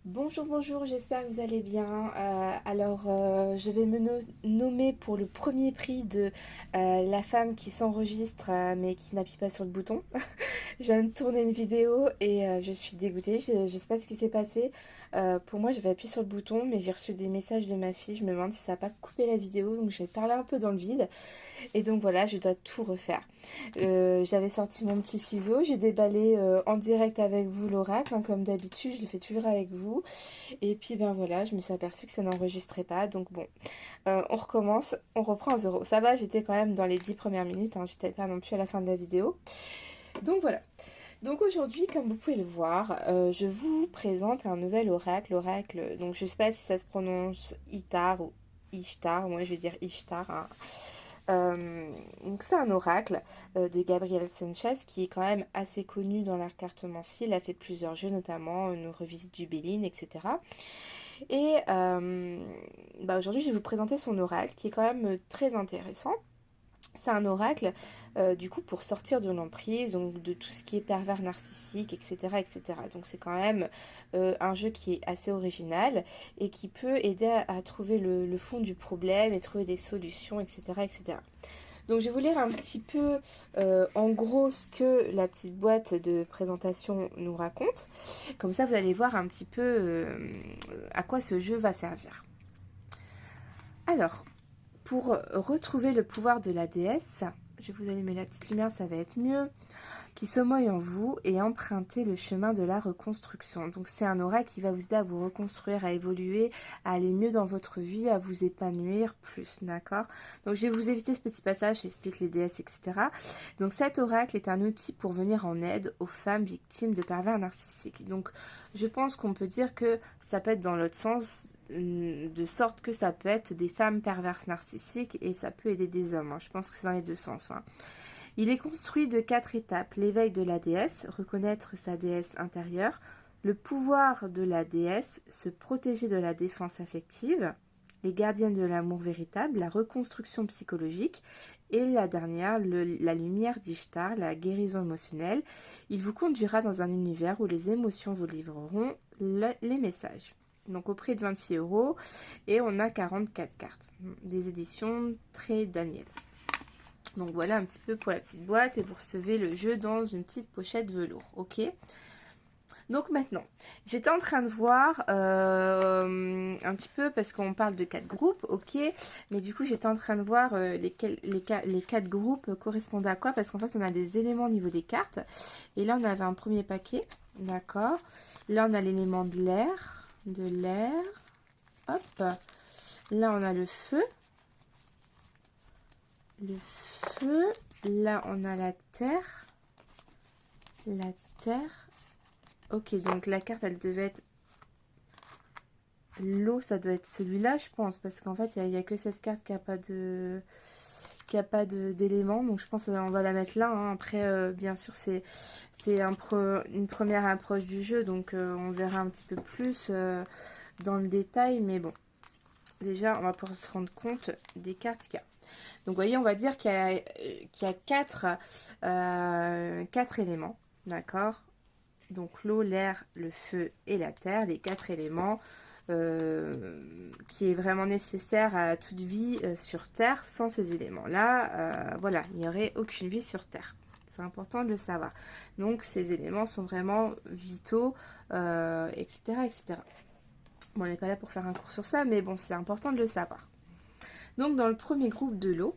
Bonjour, bonjour, j'espère que vous allez bien. Je vais me nommer pour le premier prix de la femme qui s'enregistre mais qui n'appuie pas sur le bouton. Je viens de tourner une vidéo et je suis dégoûtée. Je sais pas ce qui s'est passé. Pour moi, j'avais appuyé sur le bouton, mais j'ai reçu des messages de ma fille. Je me demande si ça n'a pas coupé la vidéo, donc je vais parler un peu dans le vide. Et donc voilà, je dois tout refaire. J'avais sorti mon petit ciseau, j'ai déballé en direct avec vous l'oracle, hein, comme d'habitude, je le fais toujours avec vous. Et puis ben voilà, je me suis aperçue que ça n'enregistrait pas, donc bon, on recommence, on reprend à zéro. Ça va, j'étais quand même dans les 10 premières minutes, hein, j'étais pas non plus à la fin de la vidéo. Donc voilà. Donc aujourd'hui, comme vous pouvez le voir, je vous présente un nouvel oracle. L'oracle, donc je sais pas si ça se prononce Itar ou Ishtar, moi je vais dire Ishtar, hein. Donc c'est un oracle de Gabriel Sanchez qui est quand même assez connu dans l'art cartomancie. Il a fait plusieurs jeux, notamment une revisite du Béline, etc. Et aujourd'hui, je vais vous présenter son oracle qui est quand même très intéressant. C'est un oracle, du coup, pour sortir de l'emprise, donc de tout ce qui est pervers narcissique, etc. etc. Donc c'est quand même un jeu qui est assez original et qui peut aider à trouver le fond du problème et trouver des solutions, etc. etc. Donc je vais vous lire un petit peu en gros ce que la petite boîte de présentation nous raconte. Comme ça, vous allez voir un petit peu à quoi ce jeu va servir. Alors, pour retrouver le pouvoir de la déesse, je vais vous allumer la petite lumière, ça va être mieux, qui sommeille en vous et emprunter le chemin de la reconstruction. Donc c'est un aura qui va vous aider à vous reconstruire, à évoluer, à aller mieux dans votre vie, à vous épanouir plus, d'accord? Donc je vais vous éviter ce petit passage, j'explique les déesses, etc. Donc cet oracle est un outil pour venir en aide aux femmes victimes de pervers narcissiques. Donc je pense qu'on peut dire que ça peut être dans l'autre sens, de sorte que ça peut être des femmes perverses narcissiques et ça peut aider des hommes, hein. Je pense que c'est dans les deux sens, hein. Il est construit de 4 étapes. L'éveil de la déesse, reconnaître sa déesse intérieure, le pouvoir de la déesse, se protéger de la défense affective, les gardiennes de l'amour véritable, la reconstruction psychologique et la dernière, la lumière d'Ishtar, la guérison émotionnelle. Il vous conduira dans un univers où les émotions vous livreront les messages. Donc au prix de 26 € et on a 44 cartes. Des éditions très Daniel. Donc voilà un petit peu pour la petite boîte et vous recevez le jeu dans une petite pochette velours, ok? Donc maintenant, j'étais en train de voir un petit peu parce qu'on parle de 4 groupes, ok? Mais du coup, j'étais en train de voir les 4 groupes correspondaient à quoi? Parce qu'en fait, on a des éléments au niveau des cartes. Et là, on avait un premier paquet, d'accord? Là, on a l'élément de l'air, hop. Là, on a le feu. Le feu, là on a la terre, ok donc la carte elle devait être l'eau, ça doit être celui-là je pense, parce qu'en fait il n'y a que cette carte qui a pas d'éléments, donc je pense qu'on va la mettre là, hein. Après bien sûr c'est une première approche du jeu, donc on verra un petit peu plus dans le détail, mais bon, déjà on va pouvoir se rendre compte des cartes qu'il y a. Donc, vous voyez, on va dire qu'il y a 4 éléments, d'accord? Donc, l'eau, l'air, le feu et la terre, les 4 éléments qui est vraiment nécessaire à toute vie sur Terre. Sans ces éléments-là, voilà, il n'y aurait aucune vie sur Terre. C'est important de le savoir. Donc, ces éléments sont vraiment vitaux, etc., etc. Bon, on n'est pas là pour faire un cours sur ça, mais bon, c'est important de le savoir. Donc dans le premier groupe de l'eau,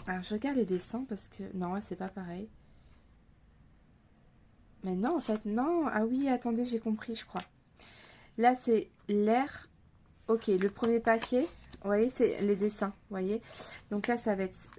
alors je regarde les dessins parce que non, c'est pas pareil. Mais non, en fait, non. Ah oui, attendez, j'ai compris, je crois. Là, c'est l'air. Ok, le premier paquet, vous voyez, c'est les dessins, vous voyez. Donc là, ça va être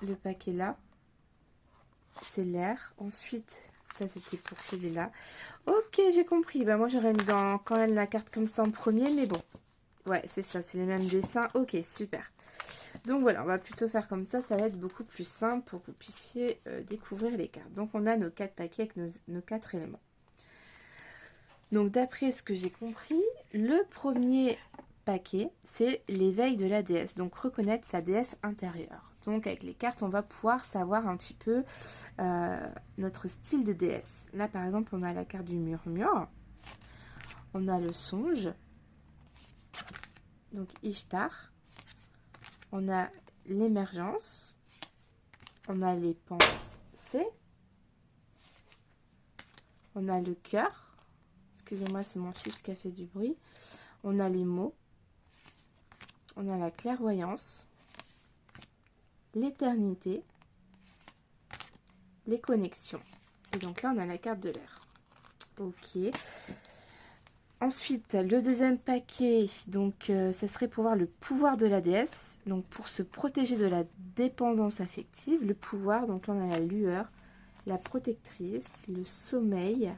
le paquet là. C'est l'air. Ensuite, ça c'était pour celui-là. Ok, j'ai compris. Bah moi, j'aurais mis quand même la carte comme ça en premier, mais bon. Ouais, c'est ça, c'est les mêmes dessins. Ok, super. Donc voilà, on va plutôt faire comme ça va être beaucoup plus simple pour que vous puissiez découvrir les cartes. Donc on a nos 4 paquets avec nos 4 éléments. Donc d'après ce que j'ai compris, le premier paquet, c'est l'éveil de la déesse. Donc reconnaître sa déesse intérieure. Donc avec les cartes, on va pouvoir savoir un petit peu notre style de déesse. Là par exemple, on a la carte du murmure. On a le songe, donc Ishtar. On a l'émergence. On a les pensées. On a le cœur. Excusez-moi, c'est mon fils qui a fait du bruit. On a les mots. On a la clairvoyance. L'éternité. Les connexions. Et donc là, on a la carte de l'air. Ok. Ensuite, le deuxième paquet, donc ça serait pour voir le pouvoir de la déesse. Donc pour se protéger de la dépendance affective, le pouvoir, donc là on a la lueur, la protectrice, le sommeil,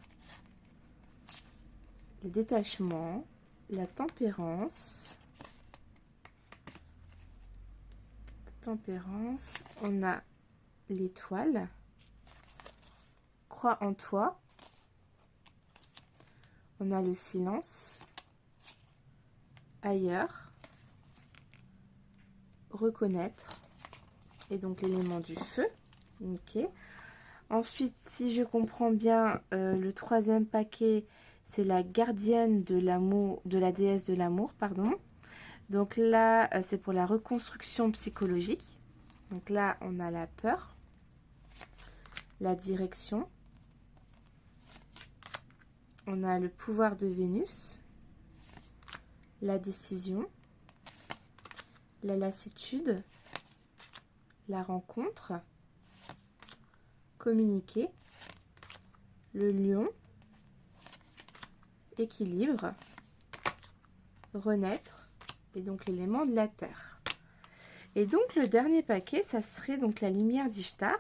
le détachement, la tempérance. On a l'étoile, crois en toi. On a le silence, ailleurs, reconnaître, et donc l'élément du feu. Ok. Ensuite, si je comprends bien, le troisième paquet, c'est la gardienne de l'amour, de la déesse de l'amour, pardon. Donc là, c'est pour la reconstruction psychologique. Donc là, on a la peur, la direction. On a le pouvoir de Vénus, la décision, la lassitude, la rencontre, communiquer, le lion, équilibre, renaître, et donc l'élément de la terre. Et donc le dernier paquet, ça serait donc la lumière d'Ishtar.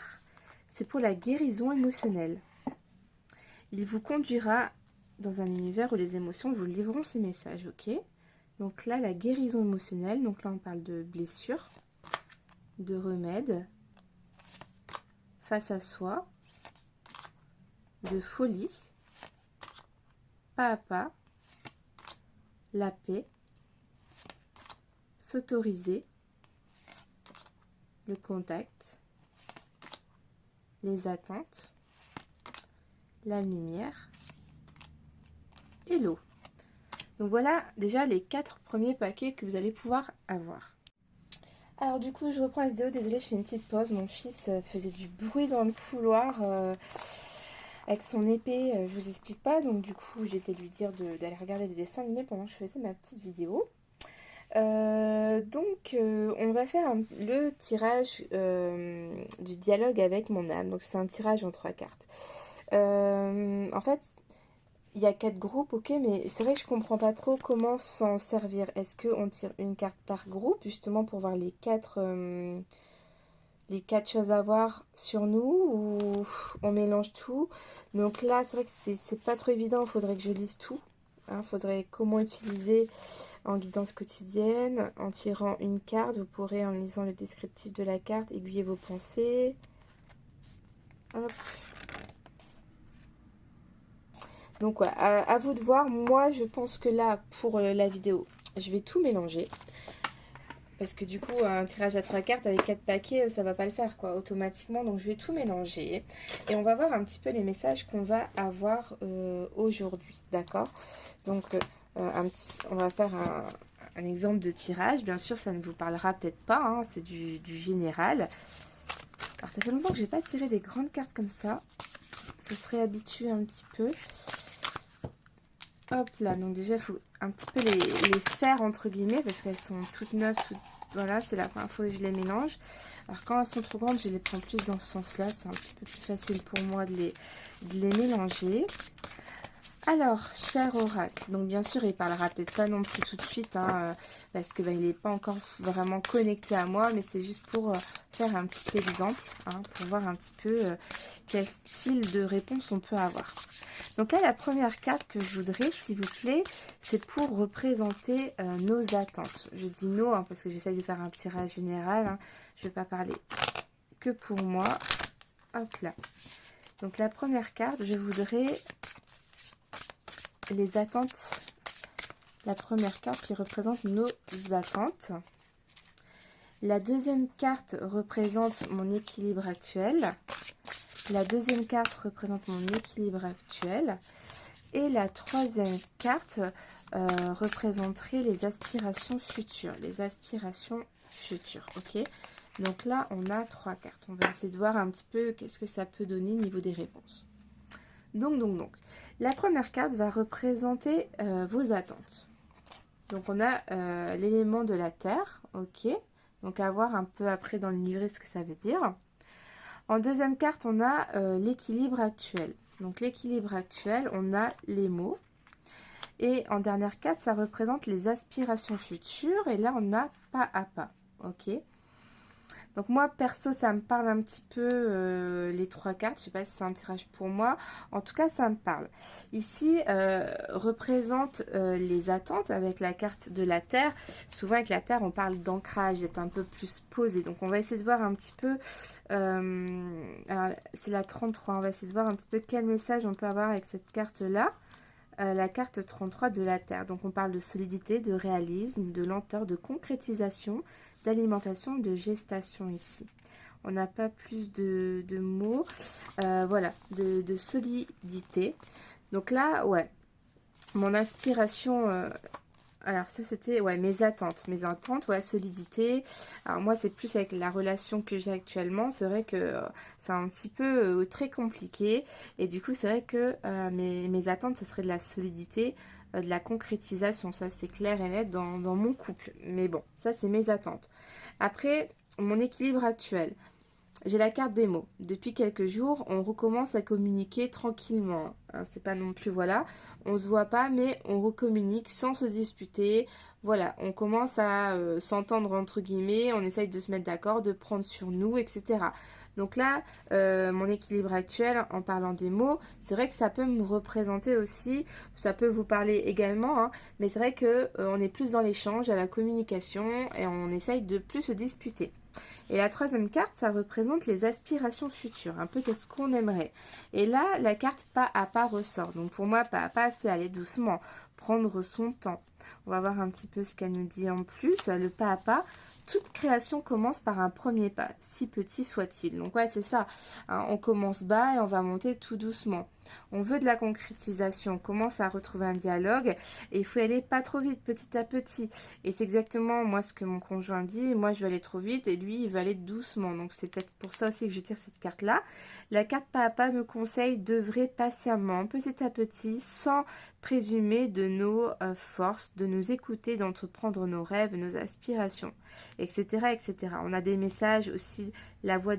C'est pour la guérison émotionnelle. Il vous conduira dans un univers où les émotions vous livreront ces messages, ok? Donc là, la guérison émotionnelle, donc là on parle de blessures, de remèdes, face à soi, de folie, pas à pas, la paix, s'autoriser, le contact, les attentes, la lumière et l'eau. Donc voilà déjà les 4 premiers paquets que vous allez pouvoir avoir. Alors du coup je reprends la vidéo, désolée je fais une petite pause, mon fils faisait du bruit dans le couloir avec son épée, je vous explique pas, donc du coup j'ai été lui dire d'aller regarder des dessins animés pendant que je faisais ma petite vidéo. On va faire le tirage du dialogue avec mon âme, donc c'est un tirage en 3 cartes. En fait, il y a 4 groupes, ok, mais c'est vrai que je comprends pas trop comment s'en servir. Est-ce qu'on tire une carte par groupe, justement pour voir les 4 choses à voir sur nous, ou on mélange tout? Donc là, c'est vrai que c'est pas trop évident, il faudrait que je lise tout. Il faudrait comment utiliser en guidance quotidienne. En tirant une carte, vous pourrez, en lisant le descriptif de la carte, aiguiller vos pensées. Hop. Donc ouais, à vous de voir. Moi je pense que là pour la vidéo je vais tout mélanger, parce que du coup un tirage à 3 cartes avec 4 paquets ça va pas le faire quoi automatiquement. Donc je vais tout mélanger et on va voir un petit peu les messages qu'on va avoir aujourd'hui, d'accord? Donc on va faire un exemple de tirage. Bien sûr ça ne vous parlera peut-être pas, hein, c'est du général. Alors ça fait longtemps que j'ai pas tiré des grandes cartes comme ça, je serais habituée un petit peu. Hop là, donc déjà il faut un petit peu les faire entre guillemets, parce qu'elles sont toutes neuves, voilà, c'est la première fois que je les mélange. Alors quand elles sont trop grandes, je les prends plus dans ce sens là, c'est un petit peu plus facile pour moi de les mélanger. Alors, cher oracle, donc bien sûr il parlera peut-être pas non plus tout de suite, hein, parce que il n'est pas encore vraiment connecté à moi, mais c'est juste pour faire un petit exemple, hein, pour voir un petit peu quel style de réponse on peut avoir. Donc là, la première carte que je voudrais, s'il vous plaît, c'est pour représenter nos attentes. Je dis nos, hein, parce que j'essaie de faire un tirage général, hein, je ne vais pas parler que pour moi. Hop là. Donc la première carte, je voudrais les attentes. La première carte qui représente nos attentes. La deuxième carte représente mon équilibre actuel. La deuxième carte représente mon équilibre actuel. Et la troisième carte représenterait les aspirations futures. Les aspirations futures, ok? Donc là, on a 3 cartes. On va essayer de voir un petit peu qu'est-ce que ça peut donner au niveau des réponses. Donc, la première carte va représenter vos attentes. Donc, on a l'élément de la terre, ok? Donc, à voir un peu après dans le livret ce que ça veut dire. En deuxième carte, on a l'équilibre actuel. Donc, l'équilibre actuel, on a les mots. Et en dernière carte, ça représente les aspirations futures. Et là, on a pas à pas, ok? Donc moi, perso, ça me parle un petit peu les 3 cartes. Je ne sais pas si c'est un tirage pour moi. En tout cas, ça me parle. Ici, représente les attentes avec la carte de la Terre. Souvent, avec la Terre, on parle d'ancrage, d'être un peu plus posé. Donc, on va essayer de voir un petit peu... c'est la 33. On va essayer de voir un petit peu quel message on peut avoir avec cette carte-là. La carte 33 de la Terre. Donc, on parle de solidité, de réalisme, de lenteur, de concrétisation, d'alimentation, de gestation ici. On n'a pas plus de mots. Voilà, de solidité. Donc là, ouais, mon inspiration... alors ça c'était ouais, mes attentes, ouais, solidité. Alors moi c'est plus avec la relation que j'ai actuellement, c'est vrai que c'est un petit peu très compliqué et du coup c'est vrai que mes attentes ce serait de la solidité, de la concrétisation, ça c'est clair et net dans mon couple. Mais bon, ça c'est mes attentes. Après, mon équilibre actuel. J'ai la carte des mots. Depuis quelques jours, on recommence à communiquer tranquillement. Hein, c'est pas non plus, voilà, on se voit pas, mais on recommunique sans se disputer. Voilà, on commence à s'entendre entre guillemets, on essaye de se mettre d'accord, de prendre sur nous, etc. Donc là, mon équilibre actuel, en parlant des mots, c'est vrai que ça peut me représenter aussi, ça peut vous parler également, hein, mais c'est vrai que on est plus dans l'échange, à la communication, et on essaye de plus se disputer. Et la troisième carte, ça représente les aspirations futures, un peu qu'est-ce qu'on aimerait. Et là, la carte pas à pas ressort. Donc pour moi, pas à pas, c'est aller doucement, prendre son temps. On va voir un petit peu ce qu'elle nous dit en plus. Le pas à pas, toute création commence par un premier pas, si petit soit-il. Donc ouais, c'est ça. Hein, on commence bas et on va monter tout doucement. On veut de la concrétisation, on commence à retrouver un dialogue et il faut y aller pas trop vite, petit à petit. Et c'est exactement moi ce que mon conjoint dit. Moi, je veux aller trop vite et lui, il veut aller doucement. Donc c'est peut-être pour ça aussi que je tire cette carte-là. La carte pas à pas me conseille d'œuvrer patiemment, petit à petit, sans présumer de nos forces, de nous écouter, d'entreprendre nos rêves, nos aspirations, etc., etc. On a des messages aussi, la voix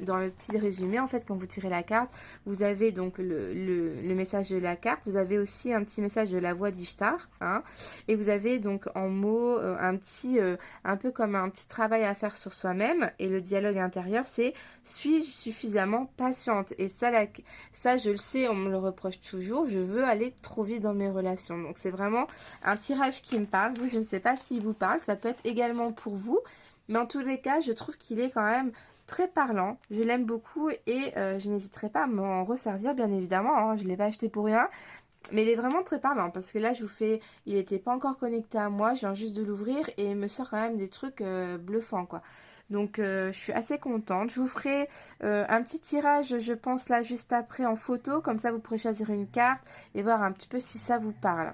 dans le petit résumé. En fait, quand vous tirez la carte, vous avez donc le message de la carte. Vous avez aussi un petit message de la voix d'Ishtar. Hein, et vous avez donc en mots un peu comme un petit travail à faire sur soi-même. Et le dialogue intérieur, c'est suis-je suffisamment patiente? Et ça, je le sais, on me le reproche toujours. Je veux aller trop vite dans mes relations. Donc, c'est vraiment un tirage qui me parle. Vous, je ne sais pas s'il vous parle. Ça peut être également pour vous. Mais en tous les cas, je trouve qu'il est quand même très parlant. Je l'aime beaucoup et je n'hésiterai pas à m'en resservir, bien évidemment. Hein, je ne l'ai pas acheté pour rien. Mais il est vraiment très parlant parce que là, je vous fais... Il n'était pas encore connecté à moi. Je viens juste de l'ouvrir et il me sort quand même des trucs bluffants, quoi. Donc, je suis assez contente. Je vous ferai un petit tirage, je pense, là, juste après en photo. Comme ça, vous pourrez choisir une carte et voir un petit peu si ça vous parle.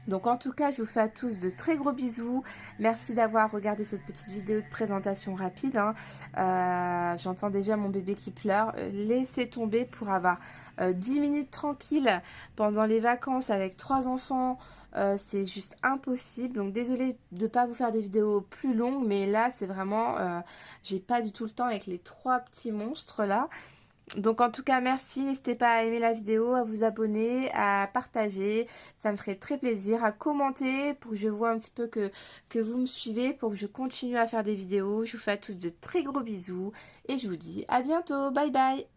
Donc en tout cas, je vous fais à tous de très gros bisous. Merci d'avoir regardé cette petite vidéo de présentation rapide. Hein. J'entends déjà mon bébé qui pleure. Laissez tomber pour avoir 10 minutes tranquilles pendant les vacances avec 3 enfants. C'est juste impossible. Donc désolée de ne pas vous faire des vidéos plus longues. Mais là, c'est vraiment... j'ai pas du tout le temps avec les 3 petits monstres là. Donc en tout cas merci, n'hésitez pas à aimer la vidéo, à vous abonner, à partager, ça me ferait très plaisir, à commenter pour que je vois un petit peu que vous me suivez, pour que je continue à faire des vidéos. Je vous fais à tous de très gros bisous et je vous dis à bientôt, bye bye.